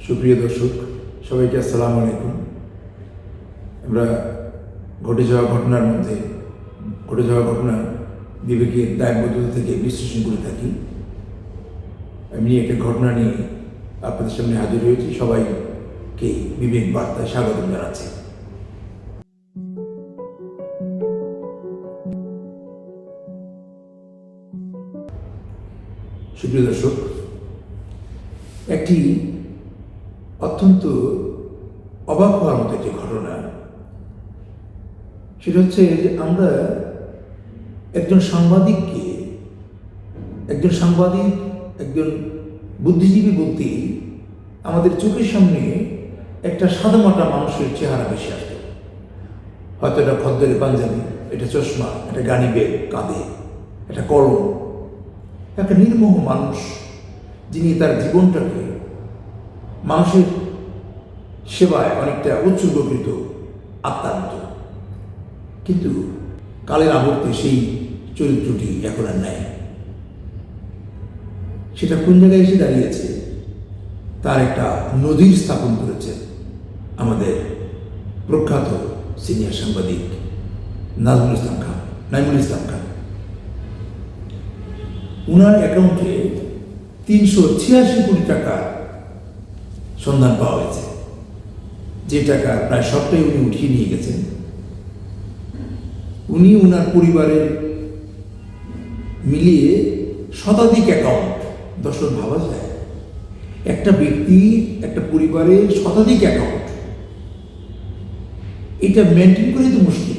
সুপ্রিয় দর্শক, সবাইকে আসসালামু আলাইকুম। আমরা ঘটে যাওয়া ঘটনা বিবেকের দায়বদ্ধতা থেকে বিশ্লেষণ করে থাকি। আমি একটা ঘটনা নিয়ে আপনাদের সামনে হাজির হয়েছি। সবাইকে বিবেক বার্তায় স্বাগত জানাচ্ছি। সুপ্রিয় দর্শক, একটি অত্যন্ত অবাক হওয়ার মতো একটি ঘটনা, সেটা হচ্ছে যে আমরা একজন বুদ্ধিজীবী বলতে আমাদের চোখের সামনে একটা সাদামাটা মানুষের চেহারা ভেসে আসতো। হয়তো এটা খদ্দরে পাঞ্জাবি, এটা চশমা, এটা গানি ব্যাগ কাঁধে, এটা কলম, একটা নির্মোহ মানুষ যিনি তার জীবনটাকে মানুষের সেবায় অনেকটা উৎসর্গকৃত আত্মার মতো। কিন্তু কালের আবর্তে সেই চরিত্রটি এখন আর নাই। সেটা কোন জায়গায় এসে দাঁড়িয়েছে তার একটা নজির স্থাপন করেছেন আমাদের প্রখ্যাত সিনিয়র সাংবাদিক নাইমুল ইসলাম খান। উনার অ্যাকাউন্টে 386 কোটি টাকা সন্ধান পাওয়া হয়েছে, যে টাকা প্রায় সবটাই উনি উঠিয়ে নিয়ে গেছেন। উনি উনার পরিবারের মিলিয়ে শতাধিক অ্যাকাউন্ট, দর্শক ভাবা যায় একটা ব্যক্তি, একটা পরিবারের শতাধিক অ্যাকাউন্ট, এটা মেনটেন করে তো মুশকিল।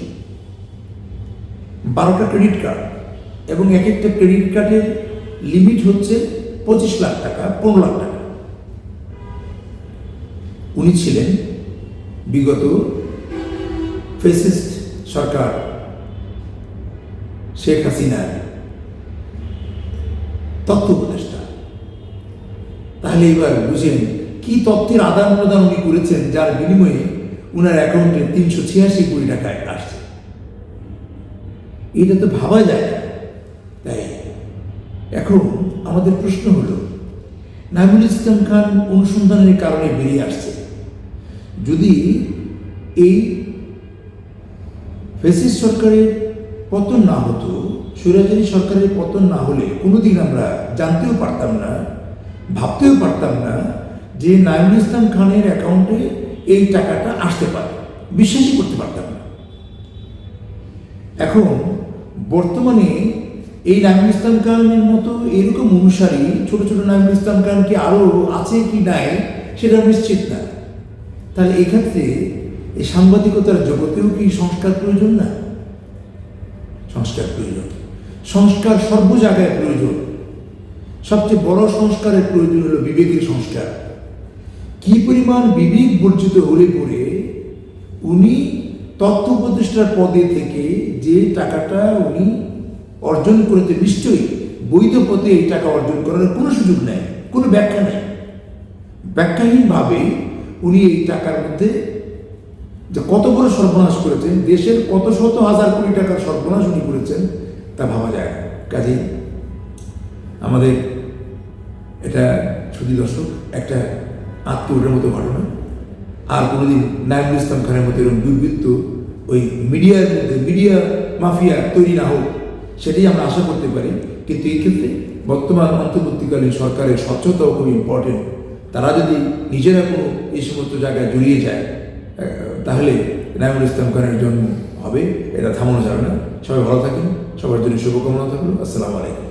12টা ক্রেডিট কার্ড, এবং এক একটা ক্রেডিট কার্ডের লিমিট হচ্ছে 25 লাখ টাকা, 15 লাখ টাকা। উনি ছিলেন বিগত ফ্যাসিস্ট সরকার শেখ হাসিনার তথ্য উপদেষ্টা। তাহলে এবার বুঝেন কি তথ্যের আদান প্রদান উনি করেছেন, যার বিনিময়ে উনার অ্যাকাউন্টে 386 কোটি টাকা আসছে। এটা তো ভাবা যায় না। তাই এখন আমাদের প্রশ্ন হলো, নাইমুল ইসলাম খান অনুসন্ধানের কারণে বেরিয়ে আসছে। যদি এই ফ্যাসিস্ট সরকারের পতন না হতো, স্বৈরাচারী সরকারের পতন না হলে কোনোদিন আমরা জানতেও পারতাম না, ভাবতেও পারতাম না যে নাইমুল ইসলাম খানের অ্যাকাউন্টে এই টাকাটা আসতে পারে, বিশ্বাসই করতে পারতাম না। এখন বর্তমানে এই নাইমুল ইসলাম খানের মতো এরকম অনুসারী ছোট ছোট নাইমুল ইসলাম খান কি আরও আছে কি নাই সেটা নিশ্চিত না। তাহলে এক্ষেত্রে এই সাংবাদিকতার জগতেও কি সংস্কার প্রয়োজন না? সংস্কার প্রয়োজন। সংস্কার সর্ব জায়গায় প্রয়োজন। সবচেয়ে বড় সংস্কারের প্রয়োজন হলো বিবেকের সংস্কার। কি পরিমাণ বিবেক বর্জিত হলে পরে উনি তথ্য উপদেষ্টার পদে থেকে যে টাকাটা উনি অর্জন করেছে, নিশ্চয়ই বৈধ পথে এই টাকা অর্জন করার কোনো সুযোগ নেই, কোনো ব্যাখ্যা নেই। ব্যাখ্যাহীনভাবে উনি এই টাকার মধ্যে যে কত বড় সর্বনাশ করেছেন, দেশের কত শত হাজার কোটি টাকার সর্বনাশ উনি করেছেন, তা ভাবা যায় না। কাজেই আমাদের এটা শুধু দর্শক একটা আত্মীয়টার মতো ঘটনা। আর কোনোদিন নাইমুল ইসলাম খানের মতো এরকম দুর্বৃত্ত ওই মিডিয়ার মধ্যে মিডিয়া মাফিয়া তৈরি না হোক, সেটাই আমরা আশা করতে পারি। কিন্তু এই ক্ষেত্রে বর্তমান অন্তর্বর্তীকালীন সরকারের স্বচ্ছতাও খুব ইম্পর্টেন্ট। তারা যদি নিজেরা কোনো এই সমস্ত জায়গায় জড়িয়ে যায়, তাহলে নাইমুল ইসলাম খানের জন্ম হবে, এটা থামানো যাবে না। সবাই ভালো থাকেন, সবার জন্য শুভকামনা থাকলো। আসসালামু আলাইকুম।